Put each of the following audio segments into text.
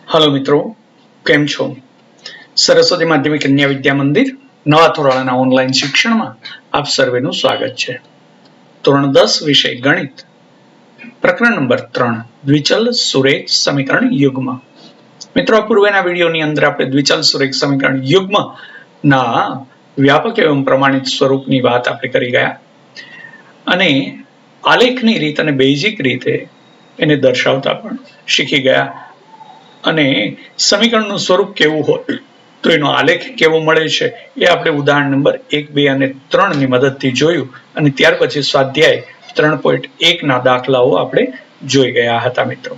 Hello मित्रों, केम छो? सरस्वती माध्यमिक कन्या विद्या मंदिर नवा धोरણના ઓનલાઈન શિક્ષણમાં આપ સર્વેનું સ્વાગત છે। ધોરણ 10 વિષય ગણિત, પ્રકરણ નંબર 3 દ્વિચલ સુરેખ સમીકરણ યુગ્મ। મિત્રો, પૂર્વના વિડિયોની અંદર આપણે દ્વિચલ સુરેખ સમીકરણ યુગ્મના વ્યાપક એવં પ્રમાણિત સ્વરૂપની વાત આપણે કરી ગયા અને આલેખની રીત અને બેઝિક રીતે એને દર્શાવતા પણ શીખી ગયા અને સમીકરણનું સ્વરૂપ કેવું હોય તો એનો આલેખ કેવો મળે છે એ આપણે ઉદાહરણ નંબર 1, 2 અને 3 ની મદદથી જોયું અને ત્યાર પછી સ્વાધ્યાય 3.1 ના દાખલાઓ આપણે જોઈ ગયા હતા મિત્રો।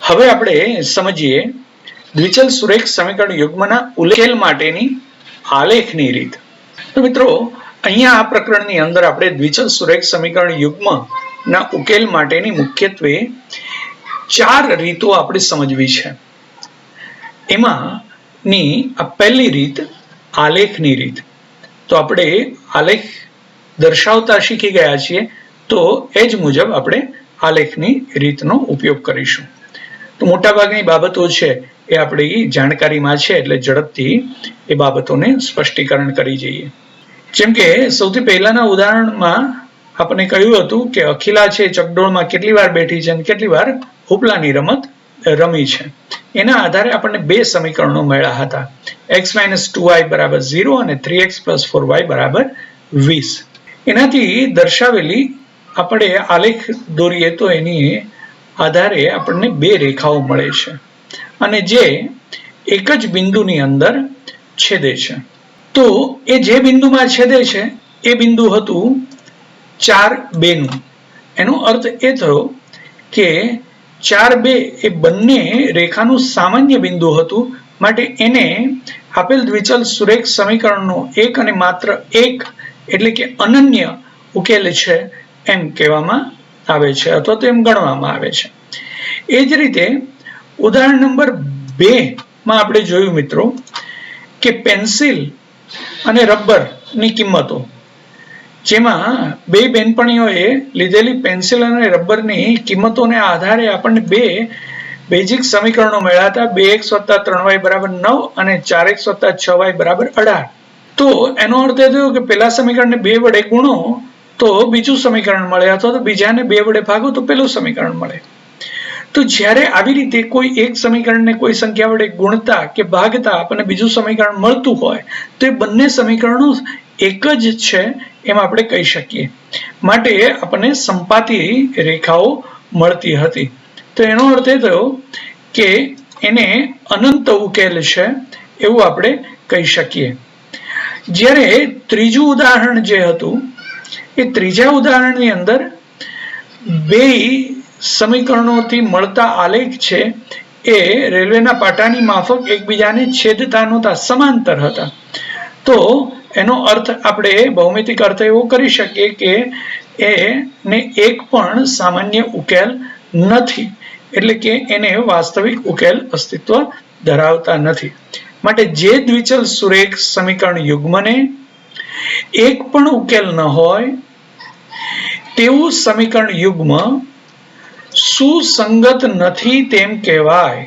હવે આપણે સમજીએ દ્વિચલ સુરેખ સમીકરણ યુગ્મના ઉકેલ માટેની આલેખની રીત। તો મિત્રો, અહીંયા આ પ્રકરણની અંદર આપણે દ્વિચલ સુરેખ સમીકરણ યુગ્મના ઉકેલ માટેની મુખ્યત્વે 4 રીતો આપણે સમજવી છે। એમાંની આ પહેલી રીત આલેખની રીત। તો આપણે આલેખ દર્શાવતા શીખી ગયા છીએ, તો એ જ મુજબ આપણે આલેખની રીતનો ઉપયોગ કરીશું। તો મોટાભાગની બાબતો છે એ આપણી જાણકારીમાં છે, એટલે ઝડપથી એ બાબતોને સ્પષ્ટીકરણ કરી જઈએ। જેમ કે સૌથી પહેલાના ઉદાહરણમાં આપણે કહ્યું હતું કે અખિલા છે ચકડોળમાં કેટલી વાર બેઠી છે અને કેટલી વાર હુપલાની રમત રમી છે। એના આધારે આપણને બે સમીકરણો મળ્યા હતા, x - 2y = 0 અને 3x + 4y = 20। એનાથી દર્શાવેલી આપણે આલેખ દોરીએ તો એની આધારે આપણને બે રેખાઓ મળે છે અને જે એક જ બિંદુની અંદર છેદે છે। તો એ જે બિંદુમાં છેદે છે એ બિંદુ હતું 4, 2 નું। એનો અર્થ એ થયો કે 4, 2 એ બંને રેખાનું સામાન્ય બિંદુ હતું, માટે એને આપેલ દ્વિચલ સુરેખ સમીકરણનો એક અને માત્ર એક એટલે કે અનન્ય ઉકેલ છે એમ કહેવામાં આવે છે અથવા તો એમ ગણવામાં આવે છે। એ જ રીતે ઉદાહરણ નંબર 2 માં આપણે જોયું મિત્રો કે પેન્સિલ અને રબરની કિંમતો, જેમાં બે બેનપણીઓએ લીધેલી પેન્સિલ અને રબરની કિંમતોને આધારે આપણને બે બેઝિક સમીકરણો મળ્યા હતા, 2x + 3y = 9 અને 4x + 6y = 18। તો એનો અર્થ એ થયો કે પેલા સમીકરણને 2 વડે ગુણો તો બીજું સમીકરણ મળે અથવા તો બીજાને 2 વડે ભાગો તો પેલું સમીકરણ મળે। તો જ્યારે આવી રીતે કોઈ એક સમીકરણને કોઈ સંખ્યા વડે ગુણતા કે ભાગતા આપણને બીજું સમીકરણ મળતું હોય તો એ બંને સમીકરણો એક જ છે એમ આપણે કહી શકીએ, માટે આપણને સંપાતી રેખાઓ મળતી હતી। તો એનો અર્થ એ થયો કે એને અનંત ઉકેલ છે એવું આપણે કહી શકીએ। જ્યારે ત્રીજું ઉદાહરણ જે હતું એ ત્રીજા ઉદાહરણની અંદર બે સમીકરણોથી મળતા આલેખ છે એ રેલવેના પાટાની માફક એકબીજાને છેદતા નહોતા, સમાંતર હતા। તો એનો અર્થ આપણે ભૌમિતિક અર્થ એવો કરી શકીએ કે એને એક પણ સામાન્ય ઉકેલ નથી, એટલે કે એને વાસ્તવિક ઉકેલ અસ્તિત્વ ધરાવતા નથી। માટે જે દ્વિચલ સુરેખ સમીકરણ યુગ્મને એક પણ ઉકેલ ન હોય તેવું સમીકરણ યુગ્મ સુસંગત નથી તેમ કહેવાય।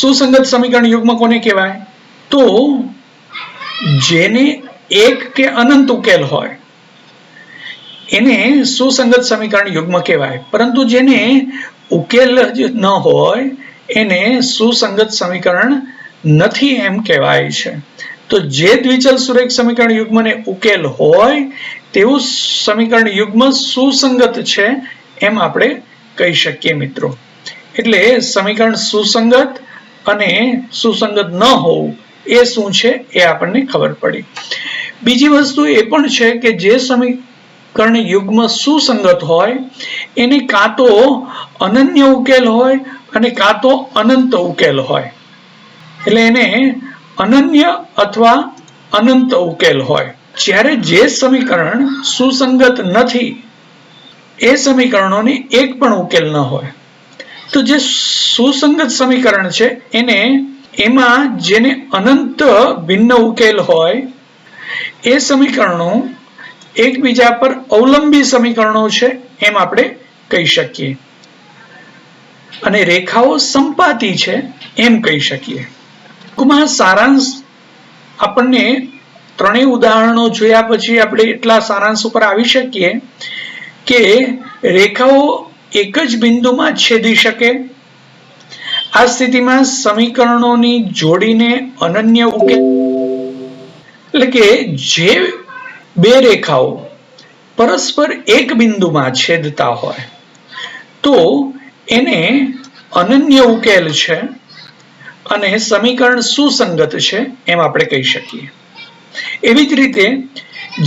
સુસંગત સમીકરણ યુગ્મ કોને કહેવાય? તો જેને એક કે અનંત ઉકેલ હોય એને સુસંગત સમીકરણ યુગ્મ કહેવાય, પરંતુ જેને ઉકેલ જ ન હોય એને સુસંગત સમીકરણ નથી એમ કહેવાય છે। તો જે દ્વિચલ સુરેખ સમીકરણ યુગ્મને ઉકેલ હોય તેવું સમીકરણ યુગ્મ સુસંગત છે એમ આપણે કહી શકીએ મિત્રો। એટલે સમીકરણ સુસંગત અને સુસંગત ન હોવું એ શું છે એ આપણને ખબર પડી। બીજી વસ્તુ એ પણ છે કે જે સમીકરણ યુગ્મ સુસંગત હોય એને કાં તો અનન્ય ઉકેલ હોય અને કાં તો અનંત ઉકેલ હોય, એટલે એને અનન્ય અથવા અનંત ઉકેલ હોય। જ્યારે જે સમીકરણ સુસંગત નથી એ સમીકરણોને એક પણ ઉકેલ ન હોય, તો જે સુસંગત સમીકરણ છે એને એમાં જેને અનંત ભિન્ન ઉકેલ હોય એ સમીકરણો એકબીજા પર અવલંબી સમીકરણો છે એમ આપણે કહી શકીએ। અને રેખાઓ સંપાતી છે એમ કહી શકીએ. ટૂંકમાં સારાંશ આપણને ત્રણેય ઉદાહરણો જોયા પછી આપણે એટલા સારાંશ ઉપર આવી શકીએ કે રેખાઓ એક જ બિંદુમાં છેદી શકે. આ સ્થિતિમાં સમીકરણોની જોડીને અનન્ય ઉકેલ, એટલે કે જે બે રેખાઓ પરસ્પર એક બિંદુમાં છેદતા હોય તો એને અનન્ય ઉકેલ છે અને સમીકરણ સુસંગત છે એમ આપણે કહી શકીએ. એવી જ રીતે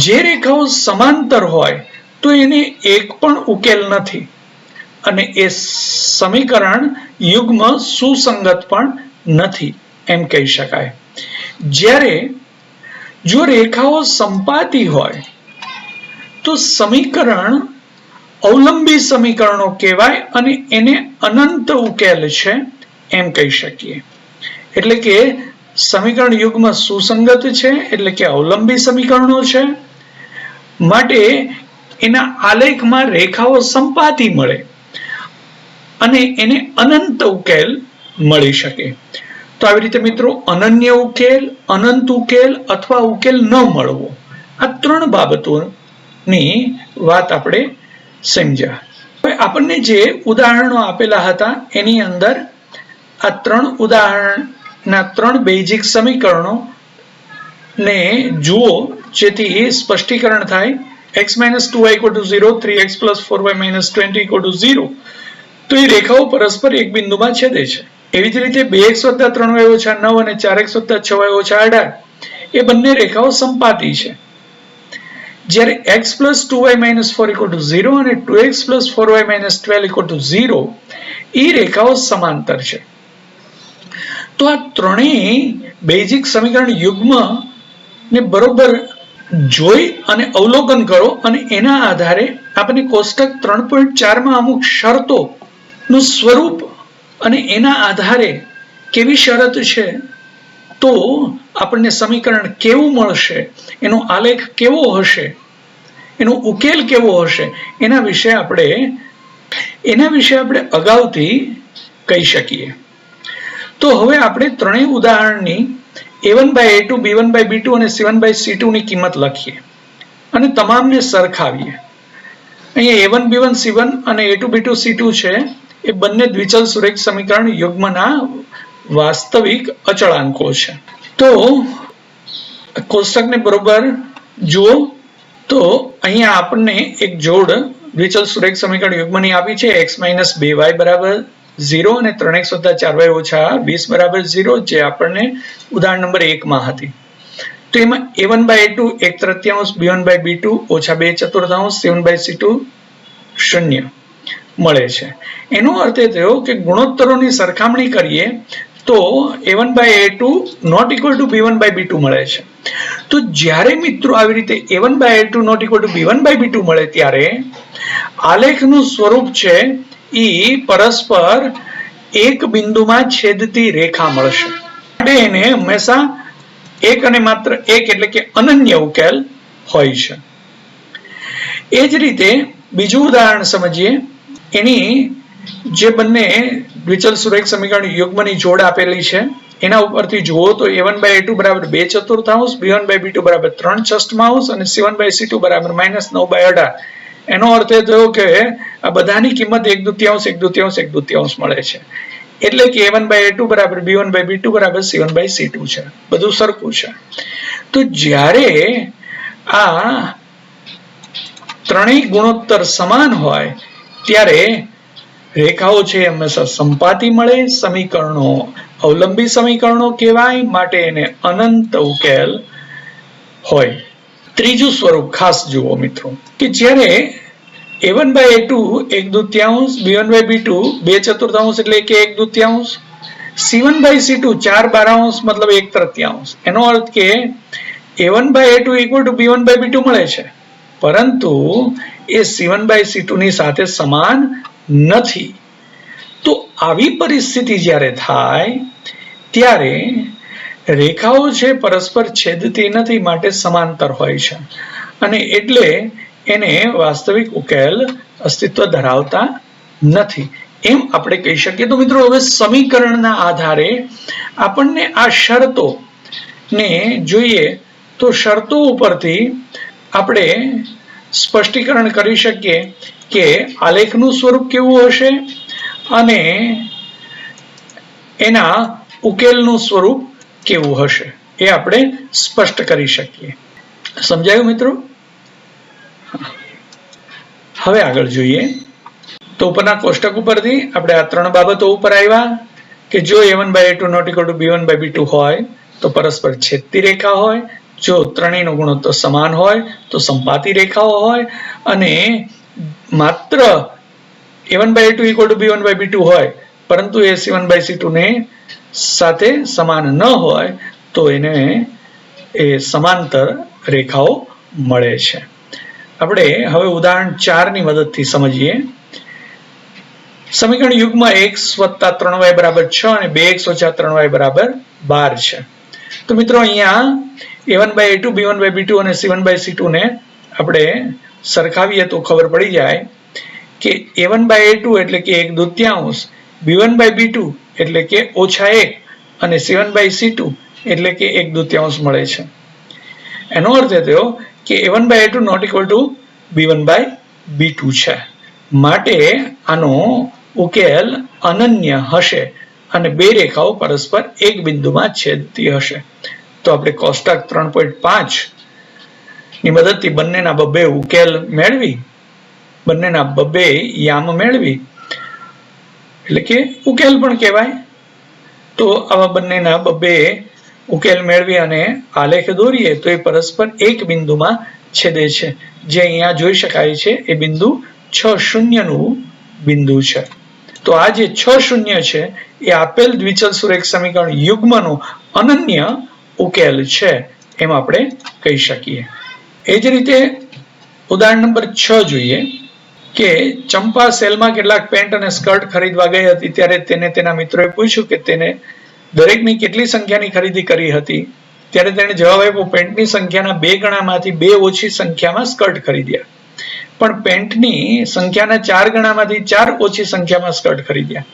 જે રેખાઓ સમાંતર હોય તો એને એક પણ ઉકેલ નથી અને એ સમીકરણ યુગ્મ સુસંગત પણ નથી એમ કહી શકાય. જ્યારે જો રેખાઓ સંપાતી હોય તો સમીકરણ અવલંબી સમીકરણો કહેવાય અને એને અનંત ઉકેલ છે એમ કહી શકીએ. એટલે કે સમીકરણ યુગ્મ સુસંગત છે, એટલે કે અવલંબી સમીકરણો છે, માટે એના આલેખમાં રેખાઓ સંપાતી મળે અને એને અનંત ઉકેલ મળી શકે. તો આવી રીતે મિત્રો અનન્ય ઉકેલ, અનંત ઉકેલ અથવા ઉકેલ ન મળવો, આ ત્રણ બાબતોની વાત આપણે સમજ્યા. હવે આપણને જે ઉદાહરણો આપેલા હતા એની અંદર આ ત્રણ ઉદાહરણના ત્રણ બેઝિક સમીકરણો ને જુઓ જેથી સ્પષ્ટીકરણ થાય. x - 2y = 0, 3x + 4y - 20 = 0. તો એ રેખાઓ પરસ્પર એક બિંદુમાં છેદે છે. એવી જ રીતે 2x + 3y - 9 અને 4x + 6y - 18 એ બંને રેખાઓ સંપાતી છે. જ્યારે x + 2y - 4 = 0 અને 2x + 4y - 12 = 0 એ રેખાઓ સમાંતર છે. તો આ ત્રણેય બેઝિક સમીકરણ યુગ્મ ને બરોબર જોઈ અને અવલોકન કરો અને એના આધારે આપણે કોષ્ટક 3.4 માં અમુક શરતો નું સ્વરૂપ અને એના આધારે કેવી શરત છે તો આપણને સમીકરણ કેવું મળશે, એનો આલેખ કેવો હશે, એનો ઉકેલ કેવો હશે, એના વિશે આપણે અગાઉથી કહી શકીએ. તો હવે આપણે ત્રણેય ઉદાહરણની a1/a2, b1/b2 અને c1/c2 ની કિંમત લખીએ અને તમામને સરખાવીએ. અહીંયા a1, b1, c1 અને a2, b2, c2 છે એ બંને દ્વિચલ સુરેખ સમીકરણ યુગ્મના વાસ્તવિક અચળાંકો છે. તો કોષ્ટકને બરોબર જુઓ તો અહીંયા આપણને એક જોડ દ્વિચલ સુરેખ સમીકરણ યુગ્મની આપી છે. x - 2y = 0 અને 3x + 4y - 20 = 0, જે આપણને ઉદાહરણ નંબર 1 માં હતી. તો એમાં a1/a2 1/3, b1/b2 -2/4, c1/c2 0 મળે છે. એનો અર્થ એ થયો કે ગુણોત્તરોની સરખામણી કરીએ તો a1/a2 ≠ b1/b2 મળે છે. તો જ્યારે મિત્રો આવી રીતે a1/a2 ≠ b1/b2 મળે ત્યારે આલેખનું સ્વરૂપ છે એ પરસ્પર એક બિંદુમાં છેદતી રેખા મળશે. માટે એને હંમેશા એક અને માત્ર એક એટલે કે અનન્ય ઉકેલ હોય છે. એ જ રીતે બીજું ઉદાહરણ સમજીએ. એની જે બંને દ્વિચલ સુરેખ સમીકરણ યુગ્મની જોડ આપેલી છે એના ઉપરથી જુઓ તો a1/a2 = 2/4, b1/b2 = 3/6 અને c1/c2 = -9/18. એનો અર્થ એ થયો કે આ બધાની કિંમત 1/2, 1/2, 1/2 મળે છે. એટલે કે a1/a2 = b1/b2 = c1/c2 છે. બધું સરખું છે. તો જ્યારે આ ત્રણેય ગુણોત્તર સમાન હોય ત્યારે રેખાઓ છે હંમેશા સંપાતી મળે, સમીકરણો અવલંબી સમીકરણો કહેવાય, માટે એને અનંત ઉકેલ હોય. ત્રીજું સ્વરૂપ ખાસ જુઓ મિત્રો કે જ્યારે a1/a2 1/2, b1/b2 2/4 એટલે કે 1/2, c1/c2 4/12 મતલબ 1/3. એનો અર્થ કે a1/a2 = b1/b2 મળે છે, પરંતુ એ c1/c2 ની સાથે સમાન નથી. તો આવી પરિસ્થિતિ જ્યારે થાય ત્યારે રેખાઓ છે પરસ્પર છેદતી નથી, માટે સમાંતર હોય છે અને એટલે એને વાસ્તવિક ઉકેલ અસ્તિત્વ ધરાવતા નથી. એમ આપણે કહી શકીએ. તો મિત્રો હવે સમીકરણના આધારે આપણને આ શરતો ને જોઈએ તો શરતો ઉપરથી આપણે સ્પષ્ટીકરણ કરી શકીએ કે આલેખનું સ્વરૂપ કેવું હશે અને એના ઉકેલનું સ્વરૂપ કેવું હશે એ આપણે સ્પષ્ટ કરી શકીએ. સમજાયું મિત્રો? હવે આગળ જોઈએ તો ઉપરના કોષ્ટક ઉપરથી આપણે આ ત્રણ બાબતો ઉપર આવ્યા કે જો a1/a2 not equal to b1/b2 હોય તો પરસ્પર છેદતી રેખા હોય, જો ત્રણેયનો ગુણોત્તર સમાન હોય તો સંપાતી રેખાઓ હોય, અને માત્ર a1/a2 equal to b1/b2 હોય પરંતુ એ c1/c2 ને સાથે સમાન ન હોય તો એને એ સમાંતર રેખાઓ મળે છે. આપણે હવે ઉદાહરણ 4 ની મદદથી સમજીએ. સમીકરણ યુગ્મ x + 3y = 6 અને 2x - 3y = 12 છે. તો મિત્રો અહીંયા a1/a2 b1/b2 અને c1/c2 ને આપણે સરખાવીએ તો ખબર પડી જાય કે a1/a2 એટલે કે 1/2, b1/b2 એટલે કે -1 અને c1/c2 એટલે કે 1/2 મળે છે. એનો અર્થ એ થયો કે a1/a2 not equal to b1/b2 છે. માટે આનો ઉકેલ અનન્ય હશે અને બે રેખાઓ પરસ્પર એક બિંદુમાં છેદતી હશે. તો આપણે કોષ્ટક 3.5 ની મદદથી બંનેના બબ્બે ઉકેલ મેળવી, બંનેના બબ્બે યામ મેળવી એટલે કે ઉકેલ પણ કહેવાય. તો આવા બંનેના બબ્બે ઉકેલ મેળવી અને આલેખ દોરીએ તો એ પરસ્પર એક બિંદુમાં છેદે છે. જે અહીંયા જોઈ શકાય છે એ બિંદુ 6, 0 નું બિંદુ છે. તો આ જે 6, 0 છે એ આપેલ દ્વિચલ સુરેખ સમીકરણ યુગ્મનો અનન્ય ઉકેલ છે એમ આપણે કહી શકીએ. એ જ રીતે ઉદાહરણ નંબર 6 જોઈએ કે ચંપા સેલમાં કેટલાક પેન્ટ અને સ્કર્ટ ખરીદવા ગઈ હતી ત્યારે તેને તેના મિત્રોએ પૂછ્યું કે તેને દરેકની કેટલી સંખ્યાની ખરીદી કરી હતી. ત્યારે તેણે જવાબ આપ્યો પેન્ટની સંખ્યાના 2 ગણામાંથી 2 ઓછી સંખ્યામાં સ્કર્ટ ખરીદ્યા. પણ પેન્ટની સંખ્યાના 4 ગણામાંથી 4 ઓછી સંખ્યામાં સ્કર્ટ ખરીદ્યા.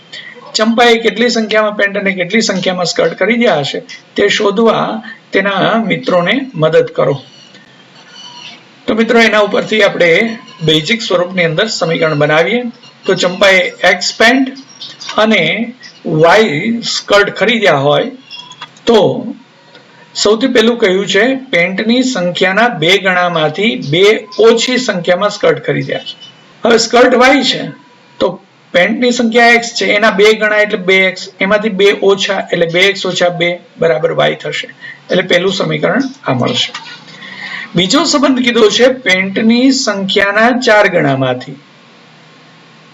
ચંપાએ કેટલી સંખ્યામાં પેન્ટ અને કેટલી સંખ્યામાં સ્કર્ટ ખરીદ્યા હશે તે શોધવા તેના મિત્રોને મદદ કરો. તો મિત્રો એના ઉપરથી આપણે બેઝિક સ્વરૂપની અંદર સમીકરણ બનાવીએ. તો ચંપાએ x પેન્ટ અને y સ્કર્ટ ખરીદ્યા હોય તો સૌથી પહેલું કહ્યું છે પેન્ટની સંખ્યાના 2 ગણામાંથી 2 ઓછી સંખ્યામાં સ્કર્ટ ખરીદ્યા. હવે સ્કર્ટ y છે તો પેન્ટની સંખ્યા x છે એના 2 ગણા એટલે 2x, એમાંથી 2 ઓછા એટલે 2x - 2 = y થશે. એટલે પહેલું સમીકરણ આ મળશે. બીજો સંબંધ કીધો છે પેન્ટની સંખ્યાના 4 ગણામાંથી.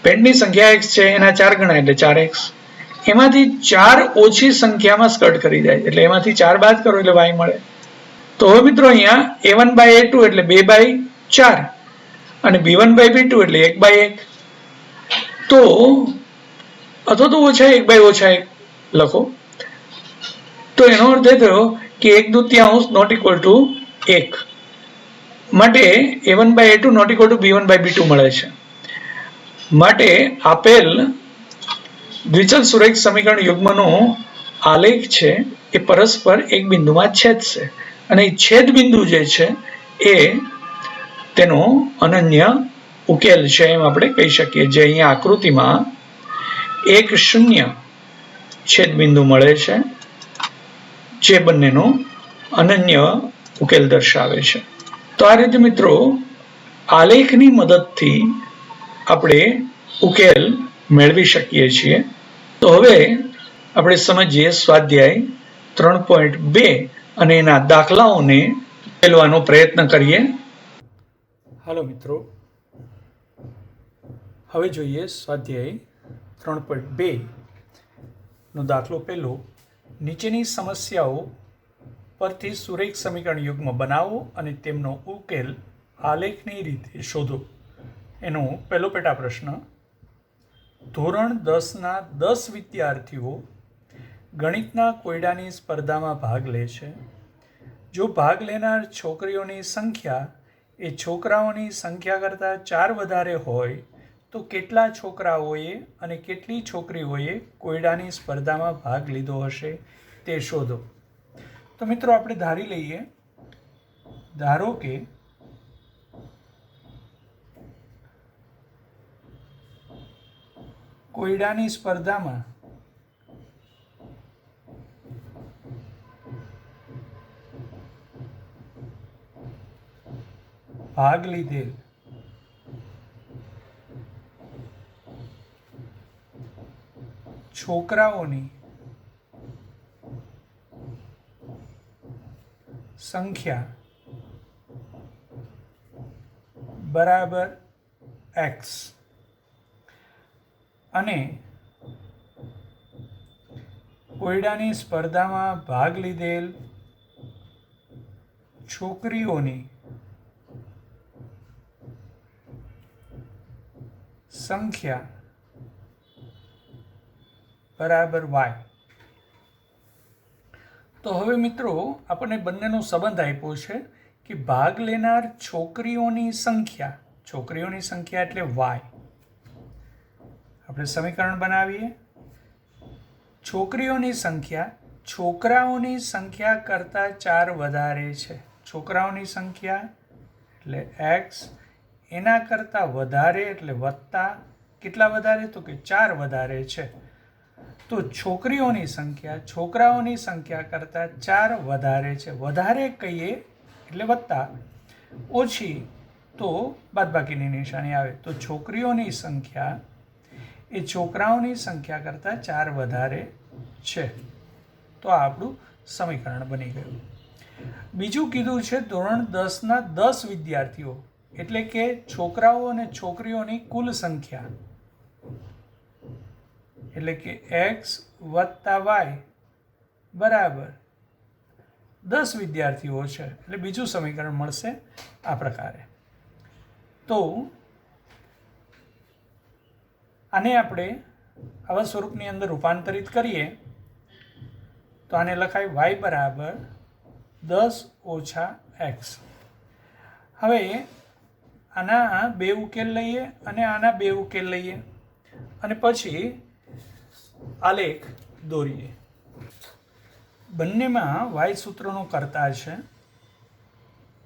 પેન્ટની સંખ્યા x છે એના 4 ગણા એટલે 4x, એમાંથી 4 ઓછી સંખ્યામાં સ્કર્ટ ખરીદાય એટલે એમાંથી 4 બાદ કરો એટલે y મળે. તો હવે મિત્રો અહીંયા a1/a2 એટલે 2/4 અને b1/b2 એટલે 1/1. તો અથવા તો -1/-1 લખો. તો એનો અર્થ એ થયો કે 1/2 not equal to 1. માટે a1/a2 not equal to b1/b2 મળે છે. માટે આપેલ દ્વિચલ સુરેખ સમીકરણ યુગ્મનો આલેખ છે એ પરસ્પર એક બિંદુમાં છેદશે અને છેદ બિંદુ જે છે એ તેનો અનન્ય ઉકેલ છે એમ આપણે કહી શકીએ. જે અહીંયા આકૃતિમાં 1, 0 છેદ બિંદુ મળે છે જે બંનેનો અનન્ય ઉકેલ દર્શાવે છે. તો આ રીતે મિત્રો આલેખની મદદથી આપણે ઉકેલ મેળવી શકીએ છીએ. તો હવે આપણે સમજીએ સ્વાધ્યાય 3.2 અને એના દાખલાઓને ઉકેલવાનો પ્રયત્ન કરીએ. હાલો મિત્રો, હવે જોઈએ સ્વાધ્યાય 3.2 નો દાખલો પહેલો. નીચેની સમસ્યાઓ પરથી સુરેખ સમીકરણ યુગ્મ બનાવો અને તેમનો ઉકેલ આલેખની રીતે શોધો. એનો પહેલો પેટા પ્રશ્ન. ધોરણ 10ના 10 વિદ્યાર્થીઓ ગણિતના કોયડાની સ્પર્ધામાં ભાગ લે છે. જો ભાગ લેનાર છોકરીઓની સંખ્યા એ છોકરાઓની સંખ્યા કરતાં 4 વધારે હોય તો કેટલા છોકરાઓએ અને કેટલી છોકરીઓએ કોયડાની સ્પર્ધામાં ભાગ લીધો હશે તે શોધો. તો મિત્રો આપણે ધારી લઈએ, ધારો કે કોયડાની સ્પર્ધામાં ભાગ લીધેલ છોકરાઓની સંખ્યા બરાબર x અને કોયડાની સ્પર્ધામાં ભાગ લીધેલ છોકરીઓની સંખ્યા બરાબર y. તો હવે મિત્રો આપણને બંનેનો સંબંધ આપ્યો છે કે ભાગ લેનાર છોકરીઓની સંખ્યા એટલે y. આપણે સમીકરણ બનાવીએ. છોકરીઓની સંખ્યા છોકરાઓની સંખ્યા કરતાં 4 વધારે છે. છોકરાઓની સંખ્યા એટલે x, એના કરતાં વધારે એટલે વત્તા, કેટલા વધારે તો કે 4 વધારે છે. તો છોકરીઓની સંખ્યા છોકરાઓની સંખ્યા કરતાં 4 વધારે છે. વધારે કહીએ એટલે વત્તા, ઓછી તો બાદબાકીની નિશાની આવે. તો છોકરીઓની સંખ્યા એ છોકરાઓની સંખ્યા કરતાં 4 વધારે છે. તો આ આપણું સમીકરણ બની ગયું. બીજું કીધું છે ધોરણ 10ના 10 વિદ્યાર્થીઓ, એટલે કે છોકરાઓ અને છોકરીઓની કુલ સંખ્યા, એટલે કે x વત્તા y બરાબર 10 વિદ્યાર્થીઓ છે. એટલે બીજું સમીકરણ મળશે આ પ્રકારે. તો આને આપણે આવા સ્વરૂપની અંદર રૂપાંતરિત કરીએ તો આને લખાય y બરાબર 10 ઓછા x. હવે આના 2 ઉકેલ લઈએ અને આના 2 ઉકેલ લઈએ અને પછી આલેખ દોરીએ. બંનેમાં y સૂત્રનો કર્તા છે,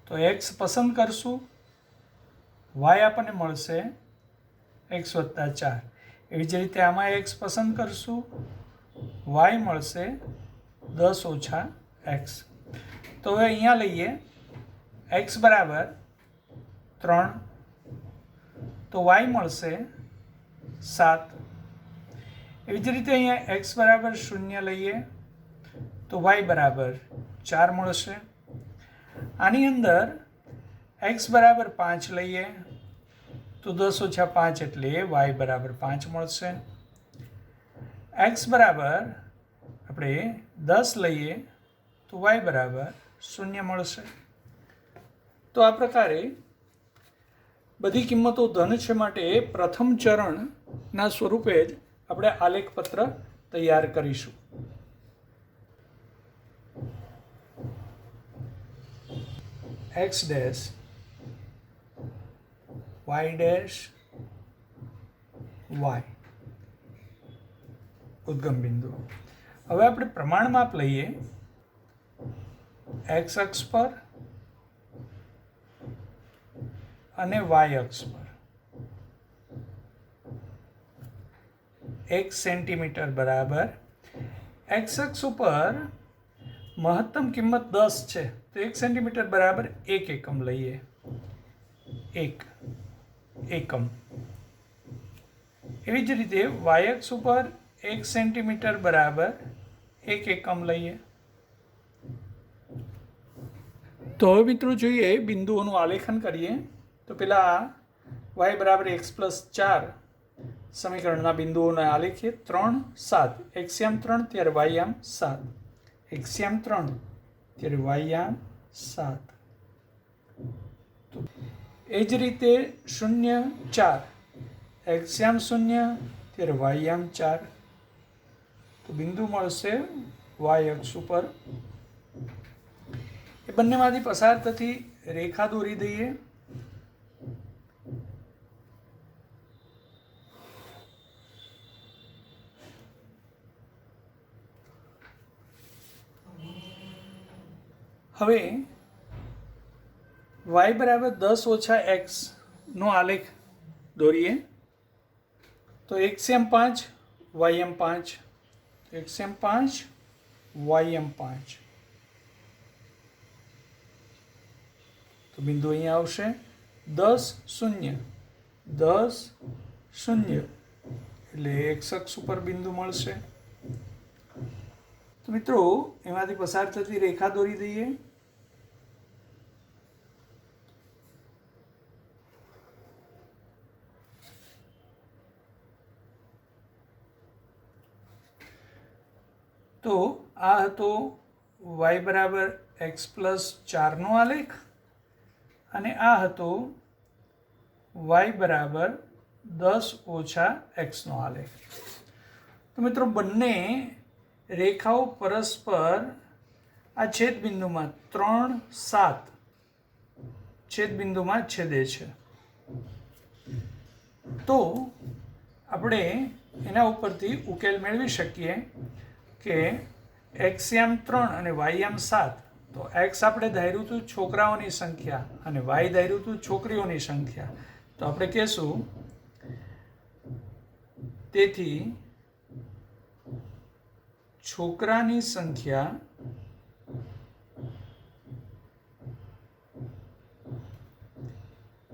તો x પસંદ કરશું, y આપણને મળશે x વત્તા 4. એવી જ રીતે આમાં x પસંદ કરશું, y મળશે 10 ઓછા x. તો હવે અહીંયા લઈએ x બરાબર 3, તો y મળશે 7. એવી જ રીતે અહીંયા x બરાબર 0 લઈએ તો y બરાબર 4 મળશે. આની અંદર x બરાબર 5 લઈએ તો 10 ઓછા 5 એટલે y બરાબર 5 મળશે. x બરાબર આપણે 10 લઈએ તો y બરાબર 0 મળશે. તો આ પ્રકારે બધી કિંમતો ધન છે માટે પ્રથમ ચરણના સ્વરૂપે જ આપણે આલેખ પત્ર તૈયાર કરીશું. x dash y dash y ઉદ્ગમ બિંદુ. હવે આપણે પ્રમાણ માપ લઈએ. x અક્ષ પર અને y અક્ષ પર 1 સેન્ટીમીટર બરાબર. x અક્ષ ઉપર મહત્તમ કિંમત 10 છે તો 1 સેન્ટીમીટર બરાબર 1 એકમ લઈએ. 1 એકમ. એવી જ રીતે y અક્ષ ઉપર 1 સેન્ટીમીટર બરાબર 1 એકમ લઈએ. તો હવે મિત્રો જોઈએ, બિંદુઓનું આલેખન કરીએ. તો પેલા y બરાબર x+4 સમીકરણના બિંદુઓને આલેખીએ. 3, 7. x આમ 3 ત્યારે y આમ 7. x આમ 3 ત્યારે y આમ 7. તો એ જ રીતે 0, 4. x આમ 0 ત્યારે y આમ 4. તો બિંદુ મળશે y અક્ષ ઉપર. એ બંનેમાંથી પસાર થતી રેખા દોરી દઈએ. હવે y બરાબર 10 ઓછા x નો આલેખ દોરીએ તો xm5 ym5 xm5 ym5 તો બિંદુ અહીંયા આવશે 10 0 10 0 એટલે x અક્ષ ઉપર બિંદુ મળશે. તો મિત્રો એમાંથી પસાર થતી રેખા દોરી દઈએ. તો આ હતો y બરાબર x+4 નો આલેખ અને આ હતો y બરાબર 10 ઓછા x નો આલેખ. તો મિત્રો બંને રેખાઓ પરસ્પર આ છેદબિંદુમાં 3 7 છેદબિંદુમાં છેદે છે. તો આપણે એના ઉપરથી ઉકેલ મેળવી શકીએ કે xm3 અને ym7. તો x આપણે ધાર્યું હતું છોકરાઓની સંખ્યા અને y ધાર્યું હતું છોકરીઓની સંખ્યા. તો આપણે કહેશું તેથી છોકરાની સંખ્યા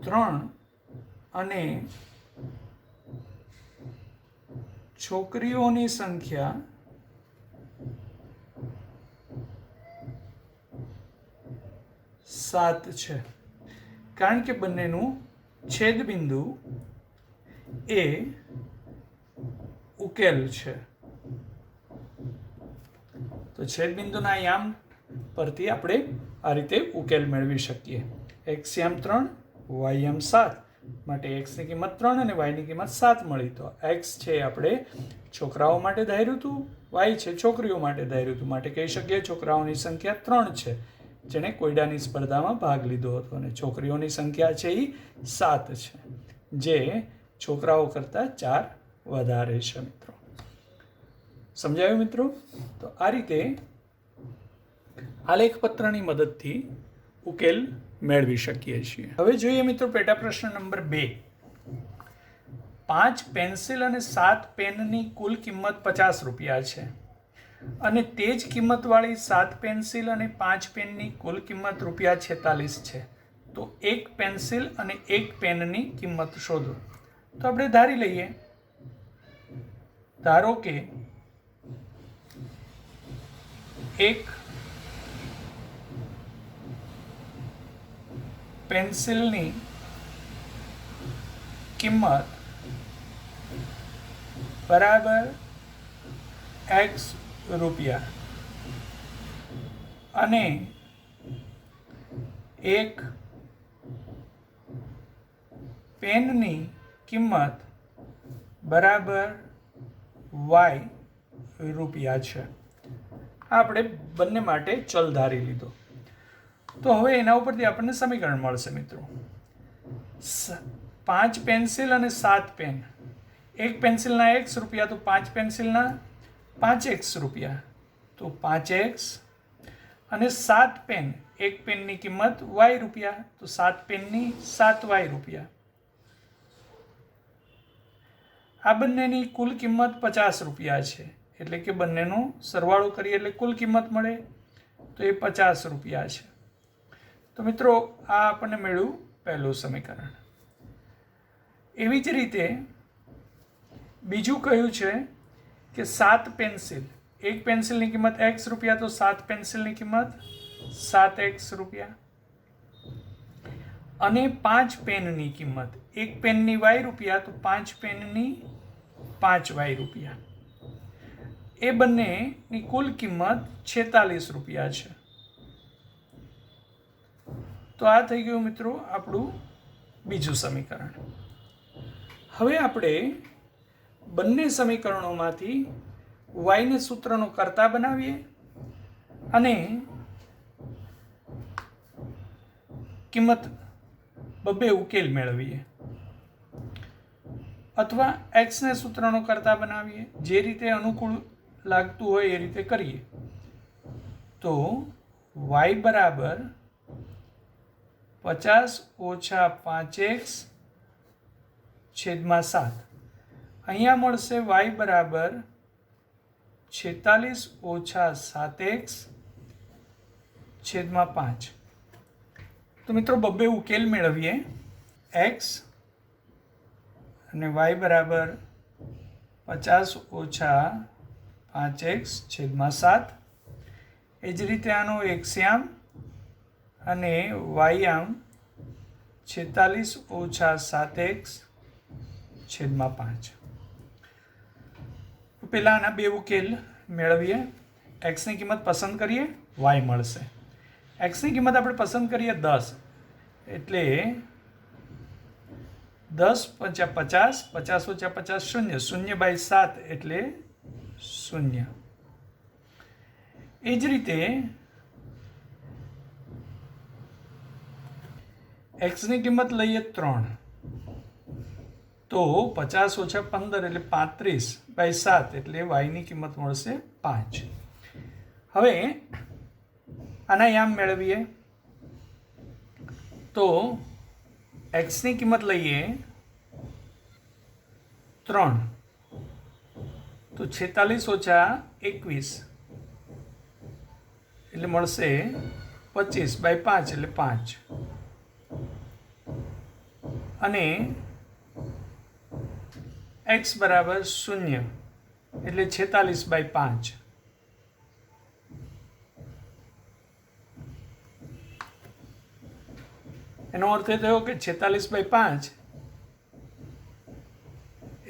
ત્રણ અને છોકરીઓની સંખ્યા 7 છે. કારણ કે બંનેનું છેદબિંદુ એ ઉકેલ છે. તો છેદબિંદુના યામ પરથી આપણે આ રીતે ઉકેલ મેળવી શકીએ. xm3 ym7 માટે x ની કિંમત 3 અને y ની કિંમત 7 મળી. તો x છે આપણે છોકરાઓ માટે ધાર્યું હતું, y છે છોકરીઓ માટે ધાર્યું હતું. માટે કહી શકીએ છોકરાઓની સંખ્યા 3 છે જેણે કોયડાની સ્પર્ધામાં ભાગ લીધો હતો અને છોકરીઓની સંખ્યા છે એ 7 છે જે છોકરાઓ કરતાં 4 વધારે છે. મિત્રો સમજાયું મિત્રો? તો આ રીતે આલેખપત્રની મદદથી ઉકેલ મેળવી શકીએ છીએ. હવે જોઈએ મિત્રો પેટા પ્રશ્ન નંબર 2. 5 પેન્સિલ અને 7 પેનની કુલ કિંમત 50 રૂપિયા છે અને તે જ કિંમતવાળી 7 પેન્સિલ અને 5 પેનની કુલ કિંમત રૂપિયા 46 છે. તો એક પેન્સિલ અને એક પેનની કિંમત શોધો. તો આપણે ધારી લઈએ, ધારો કે એક પેન્સિલની કિંમત બરાબર x રૂપિયા અને એક પેનની કિંમત બરાબર y રૂપિયા છે. આપણે બંને માટે ચલ ધારી લીધો. તો હવે એના ઉપરથી આપણને સમીકરણ મળશે મિત્રો. 5 પેન્સિલ અને 7 પેન. એક પેન્સિલના x રૂપિયા તો 5 પેન્સિલના 5x રૂપિયા તો 5x અને 7 પેન, એક પેનની કિંમત y રૂપિયા તો 7 પેનની 7y રૂપિયા. આ બંનેની કુલ કિંમત 50 રૂપિયા છે એટલે કે બંનેનો સરવાળો કરીએ એટલે કુલ કિંમત મળે તો એ 50 રૂપિયા છે. તો મિત્રો આ આપણને મળ્યું પહેલું સમીકરણ. એવી જ રીતે બીજું કહ્યું છે કે 7 પેન્સિલ, એક પેન્સિલની કિંમત x રૂપિયા તો 7 પેન્સિલની કિંમત 7x રૂપિયા અને 5 પેનની કિંમત, એક પેનની y રૂપિયા તો 5 પેનની 5y રૂપિયા. એ બંનેની કુલ કિંમત 46 રૂપિયા છે. તો આ થઈ ગયું મિત્રો આપણું બીજું સમીકરણ. હવે આપણે બંને સમીકરણોમાંથી y ને સૂત્રનો કર્તા બનાવીએ અને કિંમત બબે ઉકેલ મેળવીએ અથવા x ને સૂત્રનો કર્તા બનાવીએ. જે રીતે અનુકૂળ લાગતું હોય એ રીતે કરીએ. તો વાય બરાબર 50 ઓછા 5x છેદમાં 7. અહીંયા મળશે વાય બરાબર 46 ઓછા 7x છેદમાં 5. તો મિત્રો બબ્બે ઉકેલ મેળવીએ. x અને વાય બરાબર 50 ઓછા 5x છેદમાં 7. એ જ રીતે આનો એક્સયામ અને વાયયામ 46 ઓછા 7x છેદમાં 5. પહેલાં આના બે ઉકેલ મેળવીએ. એક્સની કિંમત પસંદ કરીએ, વાય મળશે. એક્સની કિંમત આપણે પસંદ કરીએ 10, એટલે 10 × 50, 50 ઓછા 50 0, 0/7 એટલે 0. એ જ રીતે એક્સની કિંમત લઈએ 3, તો 50 ઓછા 15 એટલે 35/7 એટલે વાયની કિંમત મળશે 5. હવે આના યામ મેળવીએ. તો એક્સની કિંમત લઈએ 3, તો 46 ઓછા 21 એટલે મળશે 25/5 એટલે 5. અને x બરાબર 0 એટલે 46/5. એનો અર્થ એ થયો કે 46/5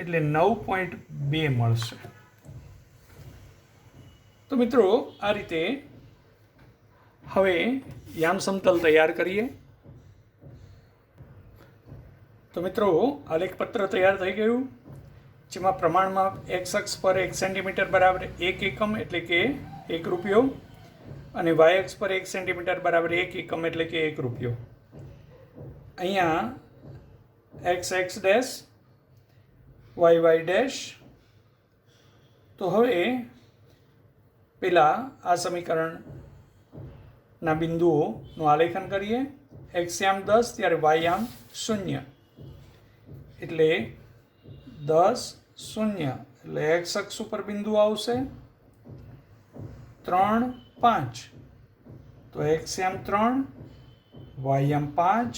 એટલે 9.2 મળશે. તો મિત્રો આ રીતે હવે યામ સમતલ તૈયાર કરીએ. તો મિત્રો આલેખ પત્ર તૈયાર થઈ ગયું, જેમાં પ્રમાણમાં x અક્ષ પર 1 સેન્ટીમીટર બરાબર 1 એકમ એટલે કે 1 રૂપિયો, અને y અક્ષ પર 1 સેન્ટીમીટર બરાબર 1 એકમ એટલે કે 1 રૂપિયો. અહીંયા x ડેશ, y ડેશ. તો હવે પેલા આ સમીકરણના બિંદુઓનું આલેખન કરીએ. x યામ 10 ત્યારે y યામ 0 એટલે 10 0 એટલે x અક્ષ ઉપર બિંદુ આવશે 3 5, તો x યામ 3, y યામ 5.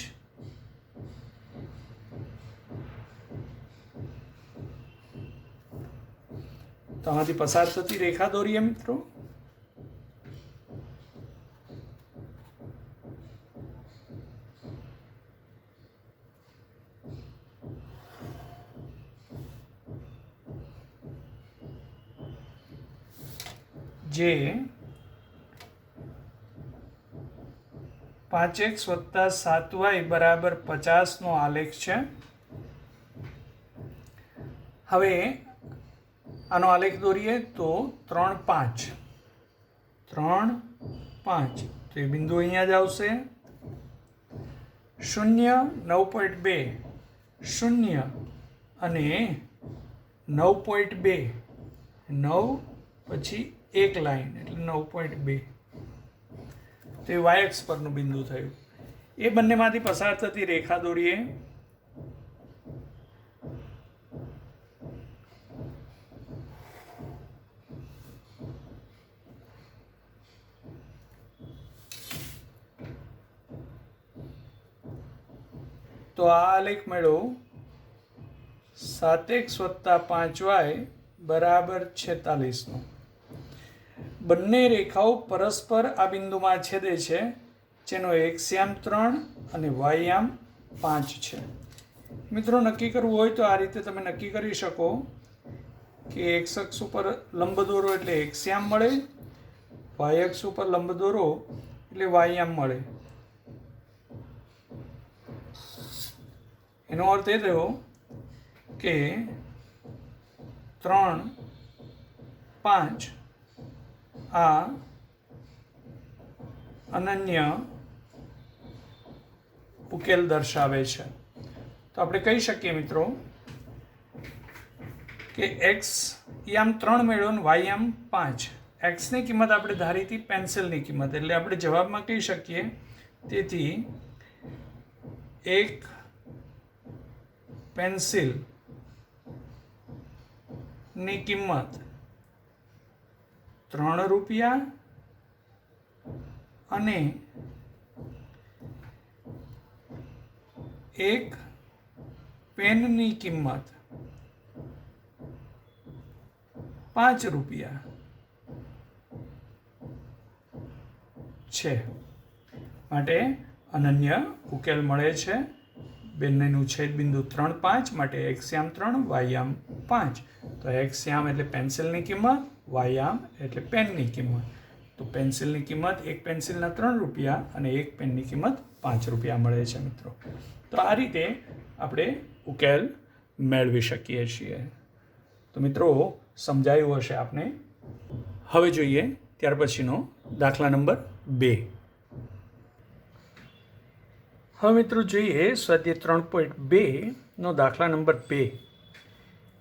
તો આમાંથી પસાર થતી રેખા દોરીએ મિત્રો. જે 5x + 7y બરાબર 50 નો આલેખ છે. હવે આનો આલેખ દોરીએ તો 3 5, 3 5, તો એ બિંદુ અહીંયા જ આવશે. 0 9.2, 0 અને 9.2, 9 પછી એક લાઈન એટલે 9.2, તો એ વાય અક્ષ પરનું બિંદુ થયું. એ બંનેમાંથી પસાર થતી રેખા દોરીએ. તો આ આલેખ મળ્યો 7x + 5y બરાબર 46 નો. બંને રેખાઓ પરસ્પર આ બિંદુમાં છેદે છે, જેનો x યામ 3 અને y યામ 5 છે. મિત્રો નક્કી કરવું હોય તો આ રીતે તમે નક્કી કરી શકો કે x અક્ષ ઉપર લંબ દોરો એટલે x યામ મળે, y અક્ષ ઉપર લંબ દોરો એટલે y યામ મળે. એનો અર્થ એ થયો કે 3 5 આ અનન્ય ઉકેલ દર્શાવે છે. તો આપણે કહી શકીએ મિત્રો કે x યામ 3 મેળવ્યો અને y યામ 5. એક્સની કિંમત આપણે ધારી હતી પેન્સિલની કિંમત, એટલે આપણે જવાબમાં કહી શકીએ તેથી એક પેન્સિલની કિંમત 3 રૂપિયા અને એક પેનની કિંમત 5 રૂપિયા છે. માટે અનન્ય ઉકેલ મળે છે. બંનેનું છેદબિંદુ 3, 5 માટે એક્સયામ 3 વાયયામ 5. તો એક્સયામ એટલે પેન્સિલની કિંમત, વાયયામ એટલે પેનની કિંમત. તો પેન્સિલની કિંમત એક પેન્સિલના 3 રૂપિયા અને એક પેનની કિંમત 5 રૂપિયા મળે છે મિત્રો. તો આ રીતે આપણે ઉકેલ મેળવી શકીએ છીએ. તો મિત્રો સમજાયું હશે આપને. હવે જોઈએ ત્યાર પછીનો દાખલા નંબર 2. હવે મિત્રો જોઈએ સ્વાધ્યાય 3.2 નો દાખલા નંબર 2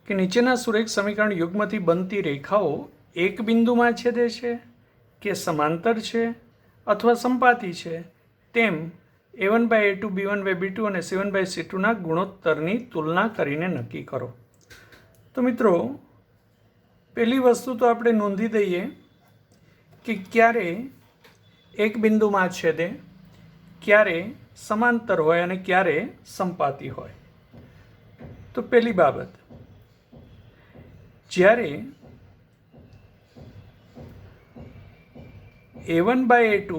કે નીચેના સુરેખ સમીકરણ યુગ્મથી બનતી રેખાઓ એક બિંદુમાં છેદે છે કે સમાંતર છે અથવા સંપાતી છે તેમ a1/a2 b1/b2 અને c1/c2 ના ગુણોત્તરની તુલના કરીને નક્કી કરો. તો મિત્રો પહેલી વસ્તુ તો આપણે નોંધી દઈએ કે ક્યારે એક બિંદુમાં છેદે, ક્યારે સમાંતર હોય અને ક્યારે સંપાતી હોય. તો પહેલી બાબત, જ્યારે a1/a2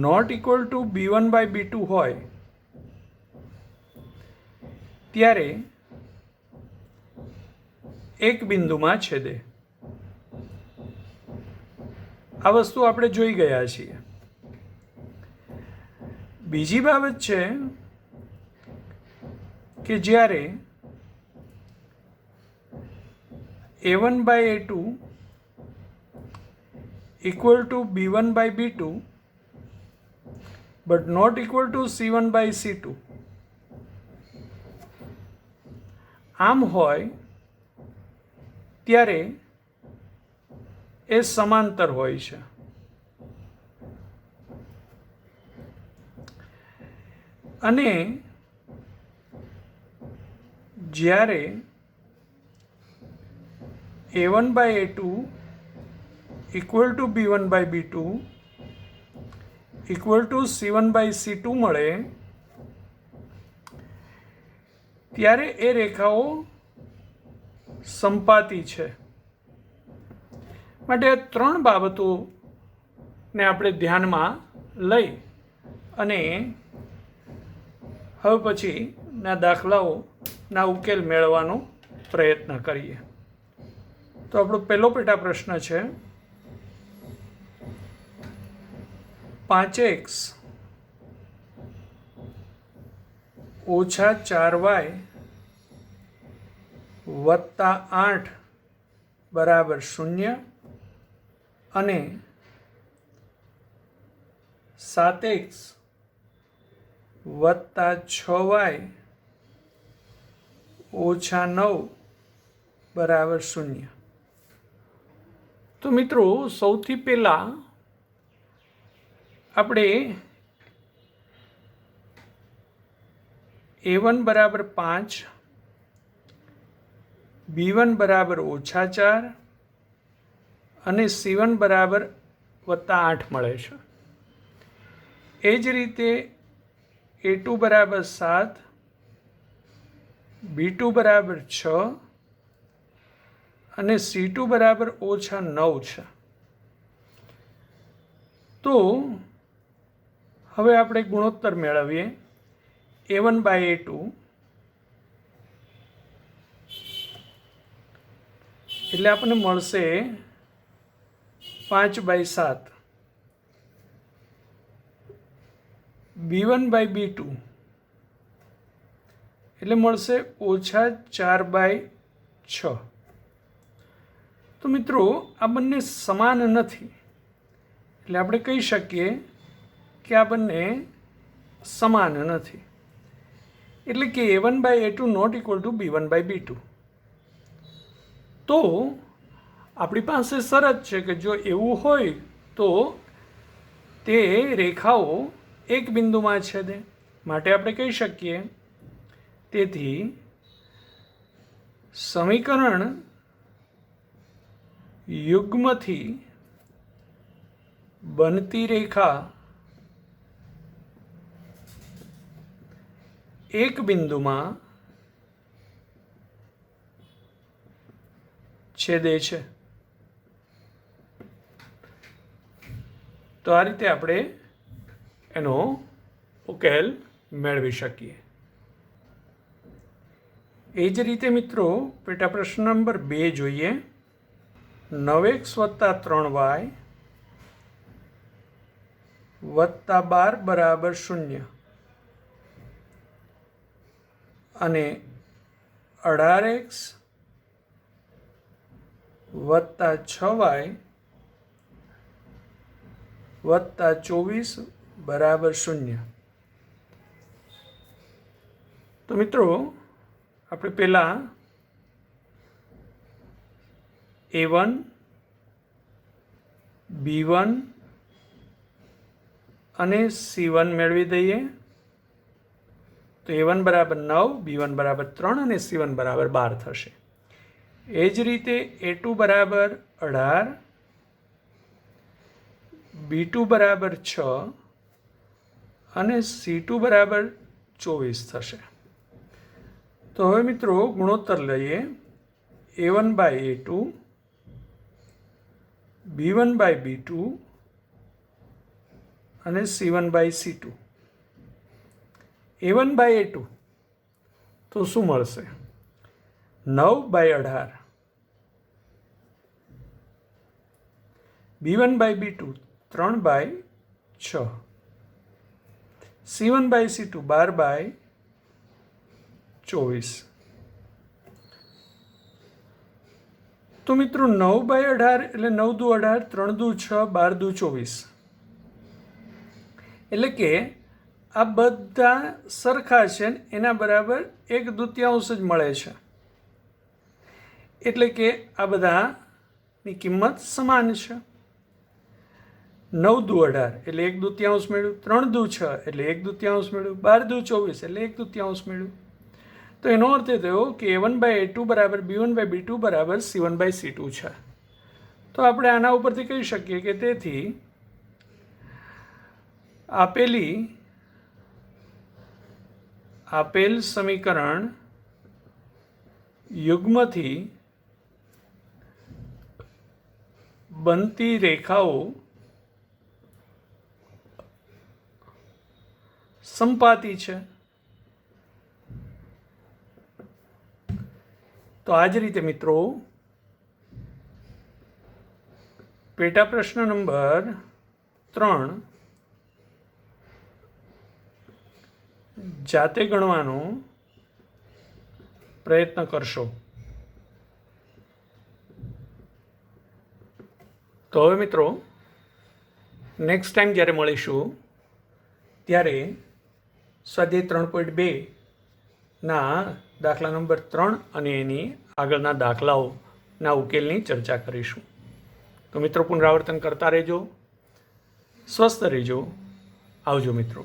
not equal to b1/b2 હોય ત્યારે એક બિંદુમાં છેદે. આ વસ્તુ આપણે જોઈ ગયા છીએ. બીજી બાબત છે કે જ્યારે a1/a2 equal to b1/b2 but not equal to c1/c2 આમ હોય ત્યારે એ સમાંતર હોય છે. અને જ્યારે a1/a2 equal to b1/b2 equal to c1/c2 મળે ત્યારે એ રેખાઓ સંપાતી છે. માટે આ 3 બાબતોને આપણે ધ્યાનમાં લઈ અને હવે પછીના દાખલાઓના ઉકેલ મેળવવાનો પ્રયત્ન કરીએ. તો આપણો પહેલો પેટા પ્રશ્ન છે 5x ઓછા 4y વત્તા 8 બરાબર 0 અને 7x વત્તા 6y ઓછા 9 બરાબર 0. તો મિત્રો સૌથી પહેલાં આપણે a1 બરાબર 5, b1 બરાબર ઓછા 4 અને c1 બરાબર વત્તા 8 મળે છે. એ જ રીતે a2 બરાબર 7, b2 બરાબર 6 અને c2 બરાબર ઓછા 9 છે. તો હવે આપણે ગુણોત્તર મેળવીએ. a1/a2 એટલે આપણને મળશે 5/7, b1/b2 એટલે મળશે ઓછા 4/6. તો મિત્રો આ બંને સમાન નથી, એટલે આપણે કહી શકીએ કે આ બંને સમાન નથી. એટલે કે a1/a2 not equal to b1/b2. તો આપણી પાસે શરત છે કે જો એવું હોય તો તે રેખાઓ એક બિંદુમાં છેદે, માટે આપણે કહી શકીએ તેથી સમીકરણ યુગ્મથી બનતી રેખા એક બિંદુમાં છેદે છે. તો આ રીતે આપણે એનો ઉકેલ મેળવી શકીએ. એ જ રીતે મિત્રો પેટા પ્રશ્ન નંબર 2 જોઈએ. 9x + 3y + 12 = 0 અને 18x + 6y + 24 = 0. તો મિત્રો આપણે પહેલાં A1, B1 અને C1 મેળવી દઈએ. તો A1 = 9, B1 = 3 અને C1 = 12 થશે. એ જ રીતે A2 = 18, B2 = 6 અને C2 = 24 થશે. તો હવે મિત્રો ગુણોત્તર લઈએ. A1/A2, B1/B2 અને C1/C2. A1/A2 તો શું મળશે? 9/18, B1/B2 3/6, C1/C2 12/24. તો મિત્રો 9/18 એટલે 9 દુ 18, 3 દુ 6, 12 દુ 24. એટલે કે આ બધા સરખા છે ને એના બરાબર 1/2 જ મળે છે. એટલે કે આ બધાની કિંમત સમાન છે. 9 દુ 18 એટલે 1/2 મળ્યું, 3 દુ 6 એટલે 1/2 મળ્યું, 12 દુ 24 એટલે 1/2 મળ્યું. તો એનો અર્થ એ થયો કે A1/A2 = B1/B2 = C1/C2 છે. તો આપણે આના ઉપરથી કહી શકીએ કે તેથી આપેલ સમીકરણ યુગ્મથી બનતી રેખાઓ સંપાતી છે. તો આ જ રીતે મિત્રો પેટા પ્રશ્ન નંબર 3 જાતે ગણવાનો પ્રયત્ન કરશો. તો હવે મિત્રો નેક્સ્ટ ટાઈમ જ્યારે મળીશું ત્યારે સ્વાધ્યાય 3.2 ના દાખલા નંબર 3 અને એની આગળના દાખલાઓના ઉકેલની ચર્ચા કરીશું. તો મિત્રો પુનરાવર્તન કરતા રહેજો, સ્વસ્થ રહેજો, આવજો મિત્રો.